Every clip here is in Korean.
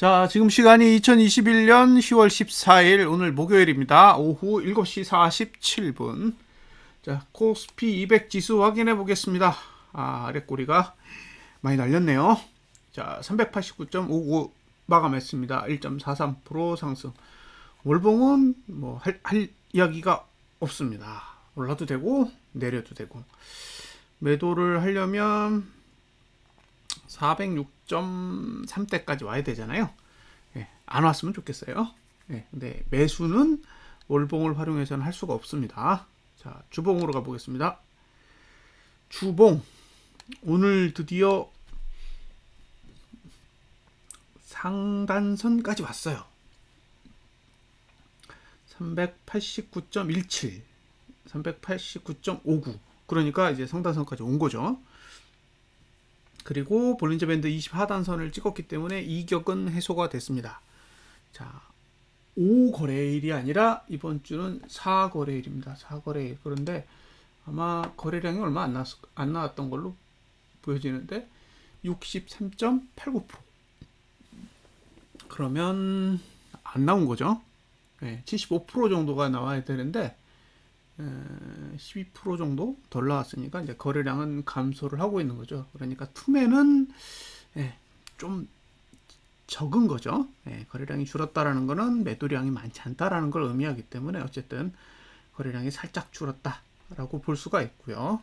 자, 지금 시간이 2021년 10월 14일 오늘 목요일입니다. 오후 7시 47분. 자, 코스피 200 지수 확인해 보겠습니다. 아래 꼬리가 많이 날렸네요. 자, 389.59 마감했습니다. 1.43% 상승. 월봉은 뭐 할 이야기가 없습니다. 올라도 되고 내려도 되고. 매도를 하려면 406.3대까지 와야 되잖아요. 예, 안 왔으면 좋겠어요. 예, 근데 매수는 월봉을 활용해서는 할 수가 없습니다. 자, 주봉으로 가보겠습니다. 주봉 오늘 드디어 상단선까지 왔어요. 389.17, 389.59. 그러니까 이제 상단선까지 온 거죠. 그리고 볼린저 밴드 20 하단선을 찍었기 때문에 이격은 해소가 됐습니다. 자, 5거래일이 아니라 이번 주는 4거래일입니다. 4거래일. 그런데 아마 거래량이 얼마 안 나왔던 걸로 보여지는데 63.89%. 그러면 안 나온 거죠. 네, 75% 정도가 나와야 되는데 12% 정도 덜 나왔으니까 이제 거래량은 감소를 하고 있는 거죠. 그러니까 투매는 좀 적은 거죠. 거래량이 줄었다라는 거는 매도량이 많지 않다라는 걸 의미하기 때문에 어쨌든 거래량이 살짝 줄었다라고 볼 수가 있고요.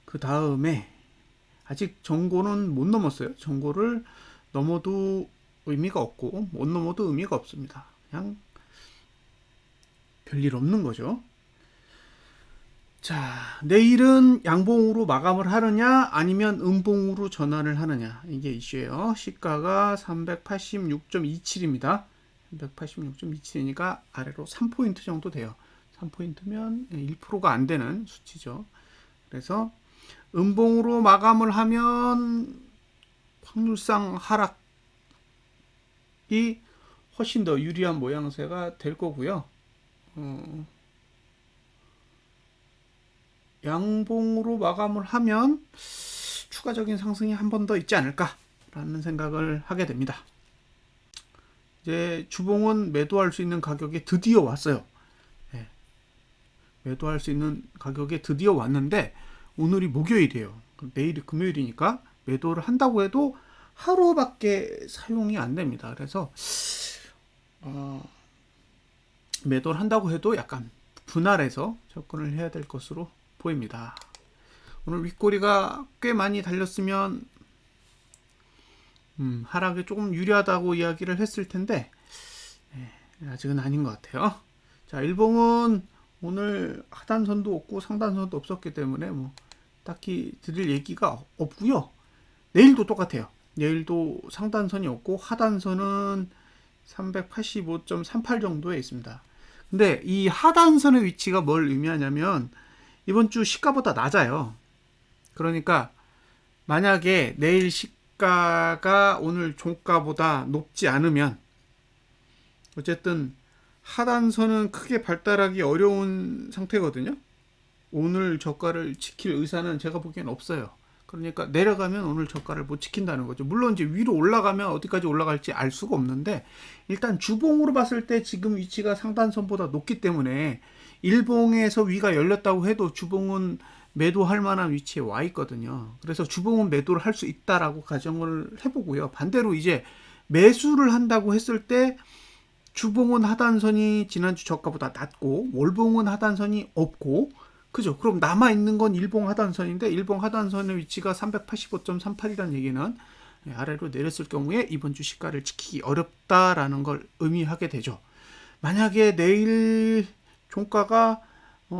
그 다음에 아직 정고는 못 넘었어요. 정고를 넘어도 의미가 없고 못 넘어도 의미가 없습니다. 그냥 별일 없는 거죠. 자, 내일은 양봉으로 마감을 하느냐 아니면 음봉으로 전환을 하느냐, 이게 이슈예요. 시가가 386.27입니다 386.27이니까 아래로 3포인트 정도 돼요. 3포인트면 1%가 안 되는 수치죠. 그래서 음봉으로 마감을 하면 확률상 하락이 훨씬 더 유리한 모양새가 될 거고요. 양봉으로 마감을 하면 추가적인 상승이 한 번 더 있지 않을까라는 생각을 하게 됩니다. 이제 주봉은 매도할 수 있는 가격에 드디어 왔어요. 매도할 수 있는 가격에 드디어 왔는데 오늘이 목요일이에요. 내일이 금요일이니까 매도를 한다고 해도 하루밖에 사용이 안 됩니다. 그래서 매도를 한다고 해도 약간 분할해서 접근을 해야 될 것으로 보입니다. 오늘 윗꼬리가 꽤 많이 달렸으면 하락에 조금 유리하다고 이야기를 했을 텐데 아직은 아닌 것 같아요. 자, 일봉은 오늘 하단선도 없고 상단선도 없었기 때문에 뭐 딱히 드릴 얘기가 없고요. 내일도 똑같아요. 내일도 상단선이 없고 하단선은 385.38 정도에 있습니다. 근데 이 하단선의 위치가 뭘 의미하냐면 이번 주 시가보다 낮아요. 그러니까 만약에 내일 시가가 오늘 종가보다 높지 않으면 어쨌든 하단선은 크게 발달하기 어려운 상태거든요. 오늘 저가를 지킬 의사는 제가 보기엔 없어요. 그러니까 내려가면 오늘 저가를 못 지킨다는 거죠. 물론 이제 위로 올라가면 어디까지 올라갈지 알 수가 없는데 일단 주봉으로 봤을 때 지금 위치가 상단선보다 높기 때문에 일봉에서 위가 열렸다고 해도 주봉은 매도할 만한 위치에 와 있거든요. 그래서 주봉은 매도를 할 수 있다라고 가정을 해보고요. 반대로 이제 매수를 한다고 했을 때 주봉은 하단선이 지난주 저가보다 낮고 월봉은 하단선이 없고, 그죠? 그럼 남아있는 건 일봉 하단선인데 일봉 하단선의 위치가 385.38이라는 얘기는 아래로 내렸을 경우에 이번 주 시가를 지키기 어렵다라는 걸 의미하게 되죠. 만약에 내일 종가가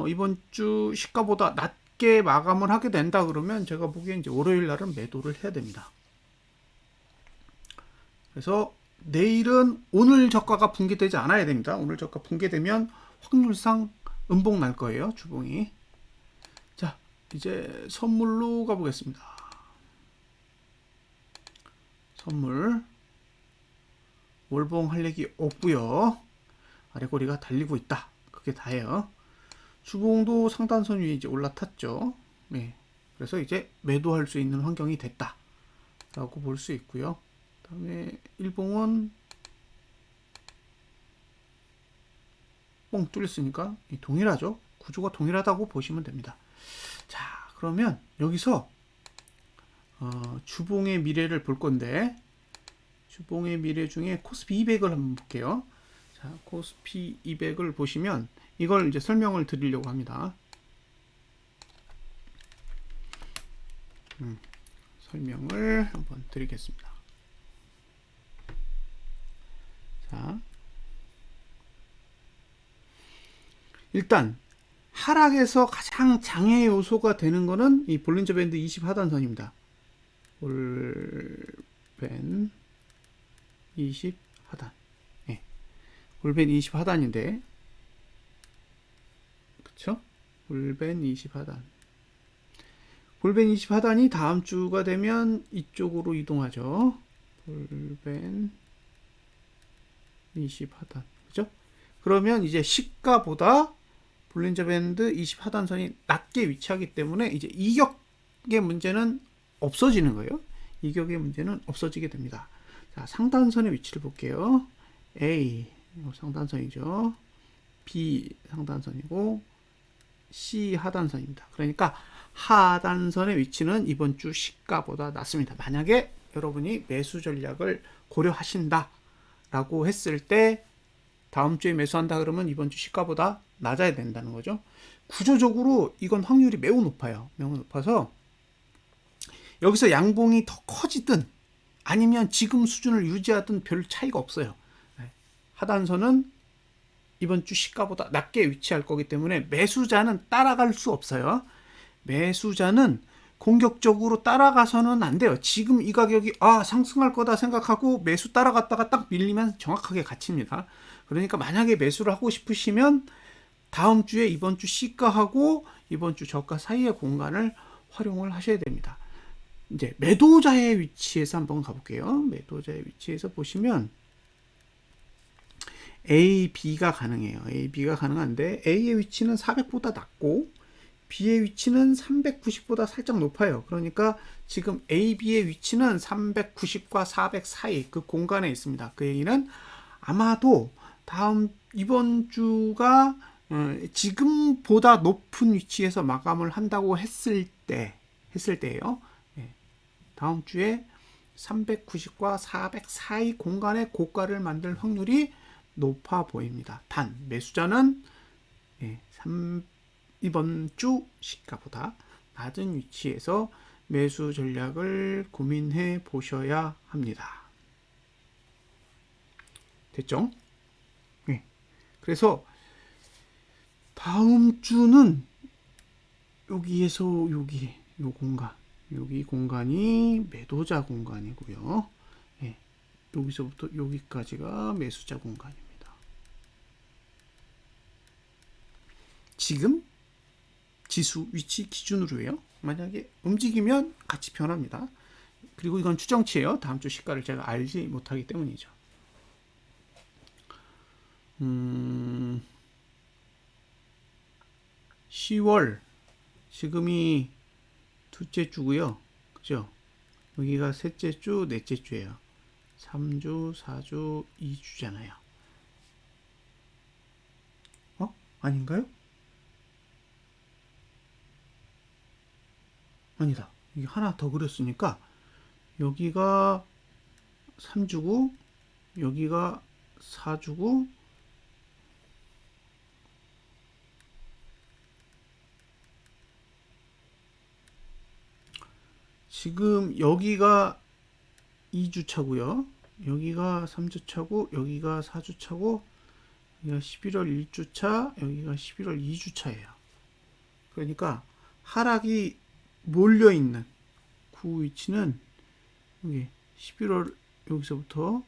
이번 주 시가보다 낮게 마감을 하게 된다 그러면 제가 보기엔 이제 월요일 날은 매도를 해야 됩니다. 그래서 내일은 오늘 저가가 붕괴되지 않아야 됩니다. 오늘 저가 붕괴되면 확률상 음봉 날 거예요, 주봉이. 자, 이제 선물로 가보겠습니다. 선물 월봉 할 얘기 없고요. 아래꼬리가 달리고 있다. 그게 다예요. 주봉도 상단선 위에 이제 올라탔죠. 네. 그래서 이제 매도할 수 있는 환경이 됐다라고 볼 수 있고요. 그다음에 일봉은 뻥 뚫렸으니까 동일하죠. 구조가 동일하다고 보시면 됩니다. 자, 그러면 여기서 주봉의 미래를 볼 건데, 주봉의 미래 중에 코스피 200을 한번 볼게요. 자, 코스피 200을 보시면 이걸 이제 설명을 드리려고 합니다. 설명을 한번 드리겠습니다. 자, 일단 하락에서 가장 장애 요소가 되는 거는 이 볼린저 밴드 20 하단선입니다. 볼밴 20 하단. 예. 볼밴 20 하단인데, 그쵸? 볼밴 20 하단. 볼밴 20 하단이 다음 주가 되면 이쪽으로 이동하죠. 볼밴 20 하단. 그죠? 그러면 이제 시가보다 볼린저 밴드 20 하단선이 낮게 위치하기 때문에 이제 이격의 문제는 없어지는 거예요. 이격의 문제는 없어지게 됩니다. 자, 상단선의 위치를 볼게요. A 상단선이죠. B 상단선이고 C 하단선입니다. 그러니까 하단선의 위치는 이번 주 시가보다 낮습니다. 만약에 여러분이 매수 전략을 고려하신다 라고 했을 때 다음 주에 매수한다 그러면 이번 주 시가보다 낮아야 된다는 거죠. 구조적으로 이건 확률이 매우 높아요. 매우 높아서 여기서 양봉이 더 커지든 아니면 지금 수준을 유지하든 별 차이가 없어요. 하단선은 이번 주 시가보다 낮게 위치할 거기 때문에 매수자는 따라갈 수 없어요. 매수자는 공격적으로 따라가서는 안 돼요. 지금 이 가격이 상승할 거다 생각하고 매수 따라갔다가 딱 밀리면 정확하게 갇힙니다. 그러니까 만약에 매수를 하고 싶으시면 다음 주에 이번 주 시가하고 이번 주 저가 사이의 공간을 활용을 하셔야 됩니다. 이제 매도자의 위치에서 한번 가볼게요. 매도자의 위치에서 보시면 A, B가 가능해요. A, B가 가능한데 A의 위치는 400보다 낮고 B의 위치는 390보다 살짝 높아요. 그러니까 지금 A, B의 위치는 390과 400 사이 그 공간에 있습니다. 그 얘기는 아마도 이번 주가 지금보다 높은 위치에서 마감을 한다고 했을 때예요. 다음 주에 390과 400 사이 공간에 고가를 만들 확률이 높아 보입니다. 단 매수자는 이번 주 시가보다 낮은 위치에서 매수 전략을 고민해 보셔야 합니다. 됐죠? 네. 그래서 다음 주는 여기에서 여기 요 공간, 여기 공간이 매도자 공간이고요. 네. 여기서부터 여기까지가 매수자 공간입니다. 지금 지수 위치 기준으로요. 만약에 움직이면 같이 변합니다. 그리고 이건 추정치예요. 다음 주 시가를 제가 알지 못하기 때문이죠. 10월 지금이 둘째 주고요. 그죠? 여기가 셋째 주, 넷째 주예요. 3주, 4주, 2주잖아요. 아닌가요? 아니다. 이게 하나 더 그렸으니까 여기가 3주고 여기가 4주고 지금 여기가 2주차고요. 여기가 3주차고 여기가 4주차고 여기가 11월 1주차 여기가 11월 2주차예요. 그러니까 하락이 몰려있는 그 위치는 여기 11월 여기서부터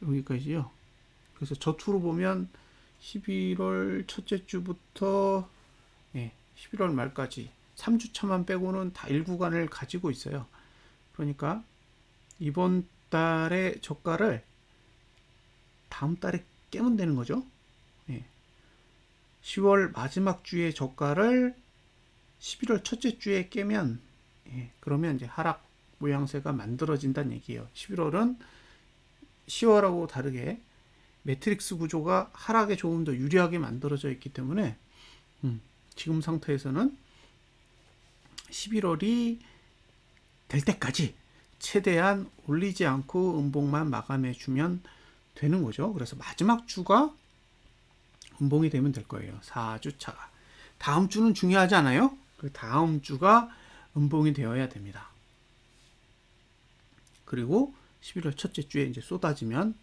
여기까지요. 그래서 저투로 보면 11월 첫째 주부터 11월 말까지 3주차만 빼고는 다 일구간을 가지고 있어요. 그러니까 이번 달의 저가를 다음 달에 깨면 되는 거죠. 10월 마지막 주의 저가를 11월 첫째 주에 깨면 그러면 이제 하락 모양새가 만들어진다는 얘기예요. 11월은 10월하고 다르게 매트릭스 구조가 하락에 조금 더 유리하게 만들어져 있기 때문에 지금 상태에서는 11월이 될 때까지 최대한 올리지 않고 음봉만 마감해 주면 되는 거죠. 그래서 마지막 주가 음봉이 되면 될 거예요. 4주차가. 다음 주는 중요하지 않아요? 그 다음 주가 음봉이 되어야 됩니다. 그리고 11월 첫째 주에 이제 쏟아지면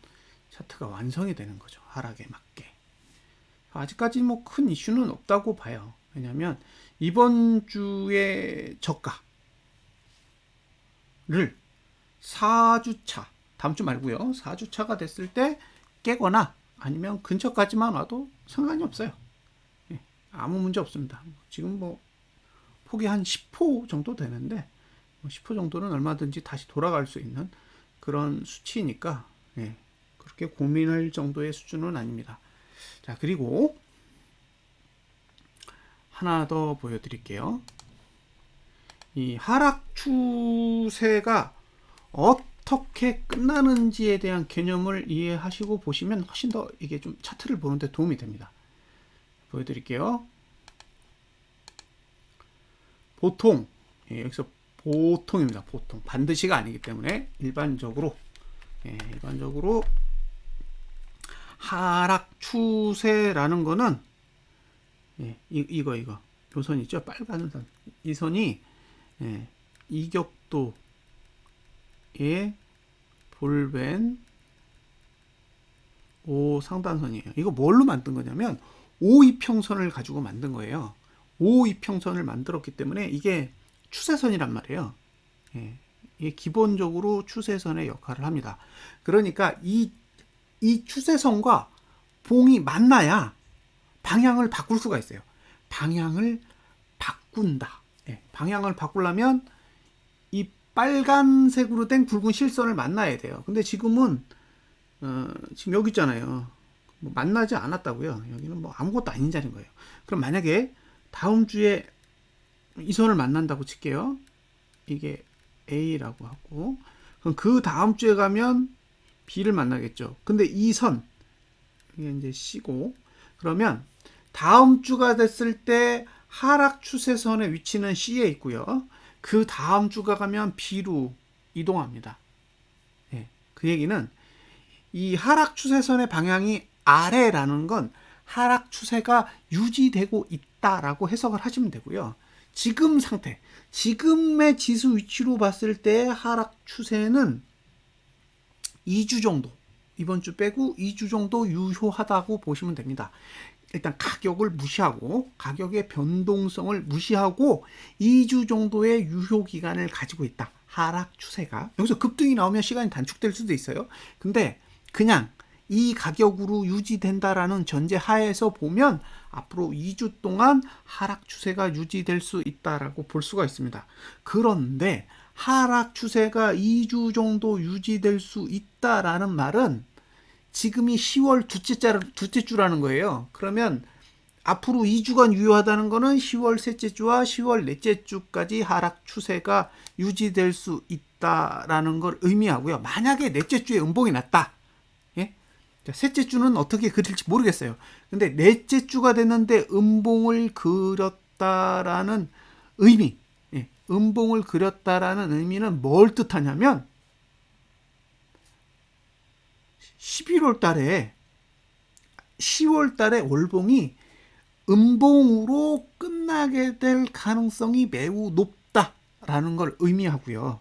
차트가 완성이 되는 거죠. 하락에 맞게. 아직까지 뭐 큰 이슈는 없다고 봐요. 왜냐하면 이번 주의 저가를 4주차, 다음 주 말고요. 4주차가 됐을 때 깨거나 아니면 근처까지만 와도 상관이 없어요. 예, 아무 문제 없습니다. 지금 뭐 폭이 한 10호 정도 되는데 10호 정도는 얼마든지 다시 돌아갈 수 있는 그런 수치니까 예, 그렇게 고민할 정도의 수준은 아닙니다. 자, 그리고 하나 더 보여드릴게요. 이 하락 추세가 어떻게 끝나는지에 대한 개념을 이해하시고 보시면 훨씬 더 이게 좀 차트를 보는데 도움이 됩니다. 보여드릴게요. 보통 여기서 보통입니다. 보통 반드시가 아니기 때문에 일반적으로 하락 추세라는 거는 이거 요 선 있죠? 빨간 선. 이 선이 이격도의 볼벤 O 상단선이에요. 이거 뭘로 만든 거냐면 O 이평선을 가지고 만든 거예요. O 이평선을 만들었기 때문에 이게 추세선이란 말이에요. 이게 기본적으로 추세선의 역할을 합니다. 그러니까 이 추세선과 봉이 만나야 방향을 바꿀 수가 있어요. 방향을 바꾼다. 방향을 바꾸려면 이 빨간색으로 된 굵은 실선을 만나야 돼요. 근데 지금은 지금 여기 있잖아요. 뭐 만나지 않았다고요. 여기는 뭐 아무것도 아닌 자리인 거예요. 그럼 만약에 다음 주에 이 선을 만난다고 칠게요. 이게 A라고 하고, 그럼 그 다음 주에 가면 B를 만나겠죠. 근데 이 선, 이게 이제 C고, 그러면 다음 주가 됐을 때 하락 추세선의 위치는 C에 있고요. 그 다음 주가 가면 B로 이동합니다. 그 얘기는 이 하락 추세선의 방향이 아래라는 건 하락 추세가 유지되고 있다라고 해석을 하시면 되고요. 지금 상태, 지금의 지수 위치로 봤을 때 하락 추세는 2주 정도, 이번 주 빼고 2주 정도 유효하다고 보시면 됩니다. 일단 가격을 무시하고, 가격의 변동성을 무시하고 2주 정도의 유효 기간을 가지고 있다. 하락 추세가. 여기서 급등이 나오면 시간이 단축될 수도 있어요. 근데 그냥 이 가격으로 유지된다라는 전제 하에서 보면 앞으로 2주 동안 하락 추세가 유지될 수 있다라고 볼 수가 있습니다. 그런데 하락 추세가 2주 정도 유지될 수 있다라는 말은 지금이 10월 둘째 주라는 거예요. 그러면 앞으로 2주간 유효하다는 거는 10월 셋째 주와 10월 넷째 주까지 하락 추세가 유지될 수 있다라는 걸 의미하고요. 만약에 넷째 주에 음봉이 났다. 셋째 주는 어떻게 그릴지 모르겠어요. 근데 넷째 주가 됐는데 음봉을 그렸다라는 의미, 음봉을 그렸다라는 의미는 뭘 뜻하냐면 11월 달에 10월 달에 월봉이 음봉으로 끝나게 될 가능성이 매우 높다라는 걸 의미하고요.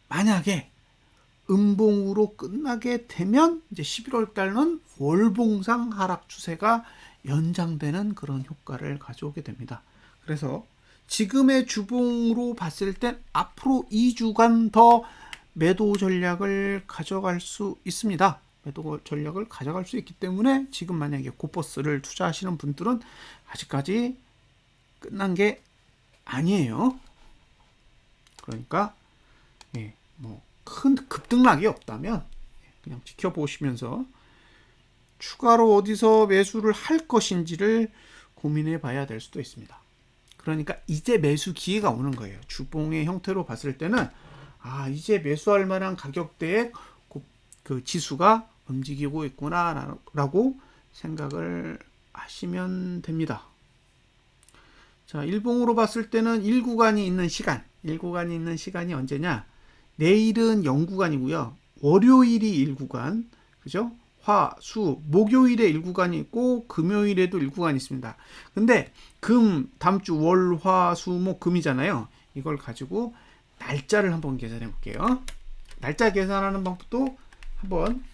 만약에 음봉으로 끝나게 되면 이제 11월 달은 월봉상 하락 추세가 연장되는 그런 효과를 가져오게 됩니다. 그래서 지금의 주봉으로 봤을 땐 앞으로 2주간 더 매도 전략을 가져갈 수 있습니다. 매도 전략을 가져갈 수 있기 때문에 지금 만약에 고버스를 투자하시는 분들은 아직까지 끝난 게 아니에요. 그러니까 뭐 큰 급등락이 없다면 그냥 지켜보시면서 추가로 어디서 매수를 할 것인지를 고민해 봐야 될 수도 있습니다. 그러니까 이제 매수 기회가 오는 거예요. 주봉의 형태로 봤을 때는 이제 매수할 만한 가격대에 그 지수가 움직이고 있구나 라고 생각을 하시면 됩니다. 자, 일봉으로 봤을 때는 1구간이 있는 시간이 언제냐? 내일은 0구간이고요. 월요일이 1구간, 그죠? 화, 수, 목요일에 1구간이 있고 금요일에도 1구간이 있습니다. 근데 다음 주 월, 화, 수, 목, 금이잖아요. 이걸 가지고 날짜를 한번 계산해 볼게요. 날짜 계산하는 방법도 한번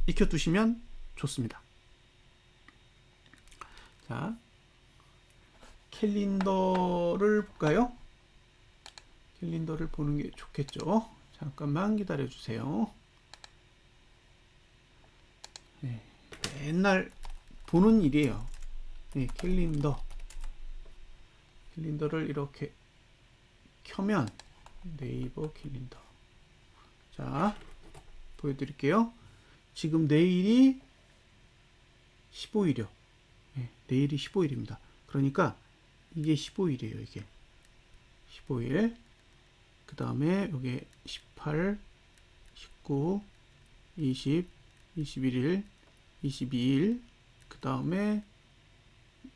익혀두시면 좋습니다. 자, 캘린더를 볼까요? 캘린더를 보는 게 좋겠죠. 잠깐만 기다려 주세요. 네, 맨날 보는 일이에요. 네, 캘린더를 이렇게 켜면 네이버 캘린더. 자, 보여드릴게요. 지금 내일이 15일이요. 네, 내일이 15일입니다. 그러니까 이게 15일이에요. 이게 15일. 그 다음에 여기 18, 19, 20, 21일, 22일, 그 다음에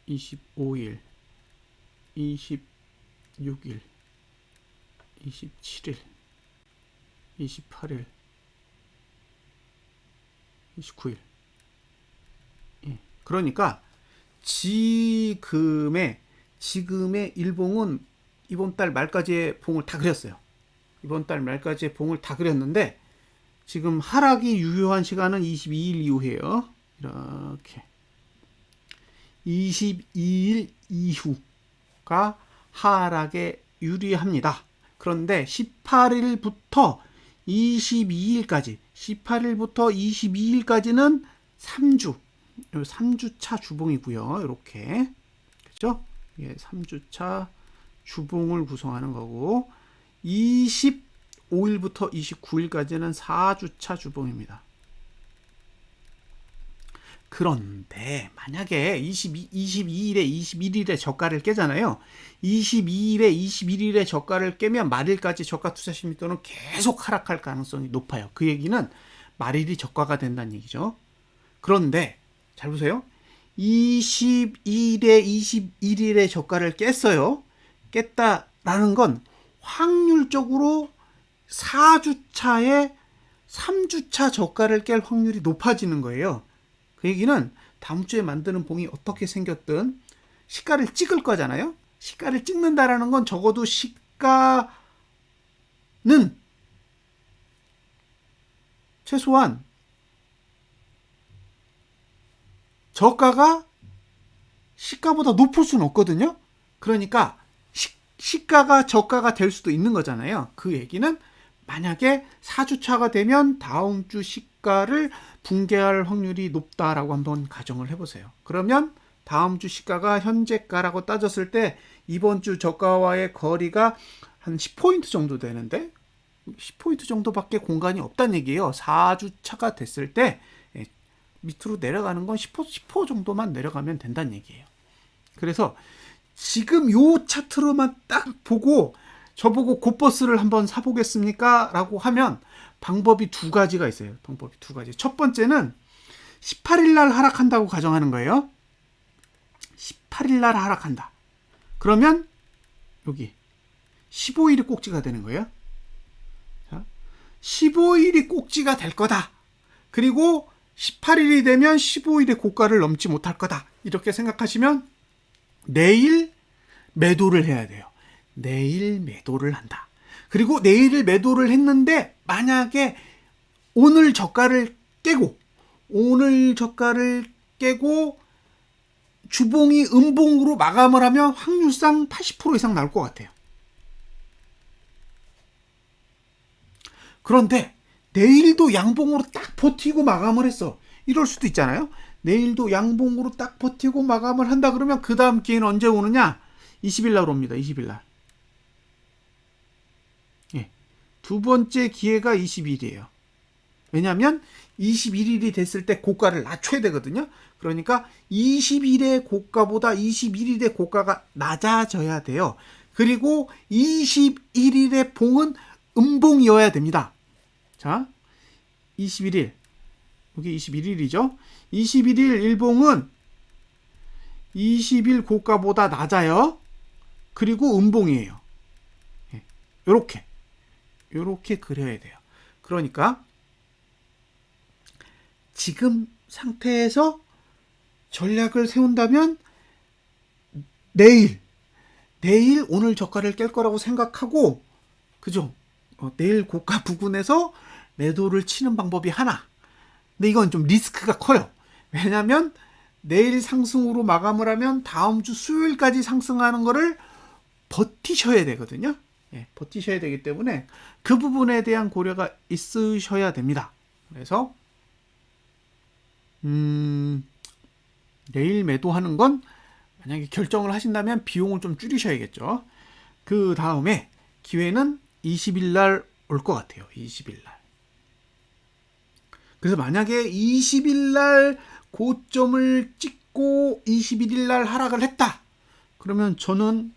25일, 26일, 27일, 28일, 29일. 예. 그러니까 지금의 일봉은 이번 달 말까지의 봉을 다 그렸어요. 이번 달 말까지의 봉을 다 그렸는데 지금 하락이 유효한 시간은 22일 이후예요. 이렇게 22일 이후가 하락에 유리합니다. 그런데 18일부터 22일까지는 3주차 주봉이고요. 이렇게. 그죠? 예, 3주차 주봉을 구성하는 거고 25일부터 29일까지는 4주차 주봉입니다. 그런데 만약에 22일에 21일에 저가를 깨잖아요. 22일에 21일에 저가를 깨면 말일까지 저가 투자 심리도는 계속 하락할 가능성이 높아요. 그 얘기는 말일이 저가가 된다는 얘기죠. 그런데 잘 보세요. 22일에 21일에 저가를 깼어요. 깼다라는 건 확률적으로 4주차에 3주차 저가를 깰 확률이 높아지는 거예요. 그 얘기는 다음 주에 만드는 봉이 어떻게 생겼든 시가를 찍을 거잖아요. 시가를 찍는다라는 건 적어도 시가는 최소한 저가가 시가보다 높을 수는 없거든요. 그러니까 시가가 저가가 될 수도 있는 거잖아요. 그 얘기는 만약에 4주차가 되면 다음 주 시가를 붕괴할 확률이 높다라고 한번 가정을 해보세요. 그러면 다음 주 시가가 현재가라고 따졌을 때 이번 주 저가와의 거리가 한 10포인트 정도 되는데 10포인트 정도밖에 공간이 없다는 얘기예요. 4주차가 됐을 때 밑으로 내려가는 건 10% 정도만 내려가면 된다는 얘기예요. 그래서 지금 요 차트로만 딱 보고 저보고 곧버스를 한번 사보겠습니까? 라고 하면 방법이 두 가지가 있어요. 방법이 두 가지. 첫 번째는 18일 날 하락한다고 가정하는 거예요. 18일 날 하락한다. 그러면 여기 15일이 꼭지가 되는 거예요. 자, 15일이 꼭지가 될 거다. 그리고 18일이 되면 15일의 고가를 넘지 못할 거다. 이렇게 생각하시면 내일 매도를 해야 돼요. 내일 매도를 한다. 그리고 내일 매도를 했는데 만약에 오늘 저가를 깨고 주봉이 음봉으로 마감을 하면 확률상 80% 이상 나올 것 같아요. 그런데 내일도 양봉으로 딱 버티고 마감을 했어. 이럴 수도 있잖아요. 내일도 양봉으로 딱 버티고 마감을 한다 그러면 그 다음 기회는 언제 오느냐? 20일 날 옵니다. 20일 날. 예. 두 번째 기회가 20일이에요. 왜냐하면 21일이 됐을 때 고가를 낮춰야 되거든요. 그러니까 20일의 고가보다 21일의 고가가 낮아져야 돼요. 그리고 21일의 봉은 음봉이어야 됩니다. 자, 21일. 여기 21일이죠. 21일 일봉은 20일 고가보다 낮아요. 그리고 음봉이에요. 요렇게 그려야 돼요. 그러니까 지금 상태에서 전략을 세운다면 내일 오늘 저가를 깰 거라고 생각하고, 그죠? 내일 고가 부근에서 매도를 치는 방법이 하나. 근데 이건 좀 리스크가 커요. 왜냐면 내일 상승으로 마감을 하면 다음 주 수요일까지 상승하는 거를 버티셔야 되거든요. 버티셔야 되기 때문에 그 부분에 대한 고려가 있으셔야 됩니다. 그래서 내일 매도하는 건 만약에 결정을 하신다면 비용을 좀 줄이셔야겠죠. 그 다음에 기회는 20일 날 올 것 같아요. 20일 날. 그래서 만약에 20일 날 고점을 찍고 21일 날 하락을 했다. 그러면 저는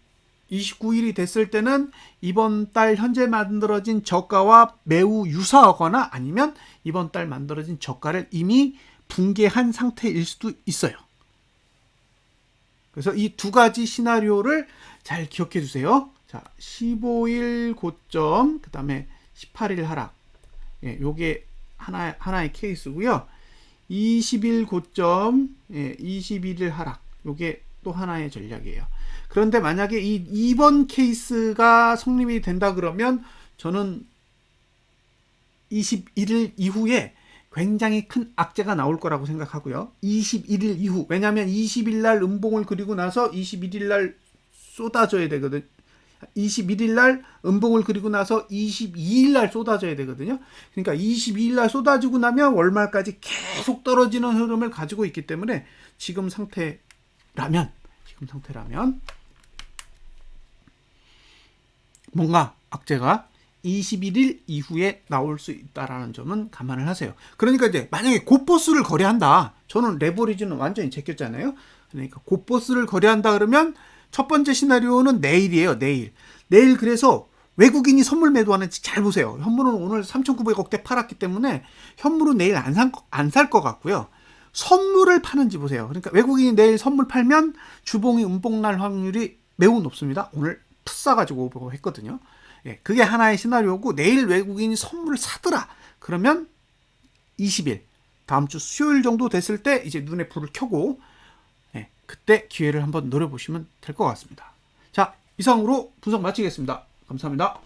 29일이 됐을 때는 이번 달 현재 만들어진 저가와 매우 유사하거나 아니면 이번 달 만들어진 저가를 이미 붕괴한 상태일 수도 있어요. 그래서 이 두 가지 시나리오를 잘 기억해 주세요. 자, 15일 고점, 그 다음에 18일 하락. 요게 하나의 케이스고요. 20일 고점, 21일 하락. 요게 또 하나의 전략이에요. 그런데 만약에 이번 케이스가 성립이 된다 그러면 저는 21일 이후에 굉장히 큰 악재가 나올 거라고 생각하고요. 21일 이후. 왜냐하면 20일 날 음봉을 그리고 나서 21일 날 쏟아져야 되거든. 21일 날 음봉을 그리고 나서 22일 날 쏟아져야 되거든요. 그러니까 22일 날 쏟아지고 나면 월말까지 계속 떨어지는 흐름을 가지고 있기 때문에 지금 상태라면 뭔가 악재가 21일 이후에 나올 수 있다라는 점은 감안을 하세요. 그러니까 이제 만약에 곧버스를 거래한다. 저는 레버리지는 완전히 제꼈잖아요. 그러니까 곧버스를 거래한다 그러면 첫 번째 시나리오는 내일이에요. 내일 그래서 외국인이 선물 매도하는지 잘 보세요. 현물은 오늘 3,900억대 팔았기 때문에 현물은 내일 안 살 것 같고요. 선물을 파는지 보세요. 그러니까 외국인이 내일 선물 팔면 주봉이 음봉 날 확률이 매우 높습니다. 오늘 푸 싸가지고 오고 했거든요. 그게 하나의 시나리오고, 내일 외국인이 선물을 사더라. 그러면 20일, 다음 주 수요일 정도 됐을 때 이제 눈에 불을 켜고 그때 기회를 한번 노려보시면 될 것 같습니다. 자, 이상으로 분석 마치겠습니다. 감사합니다.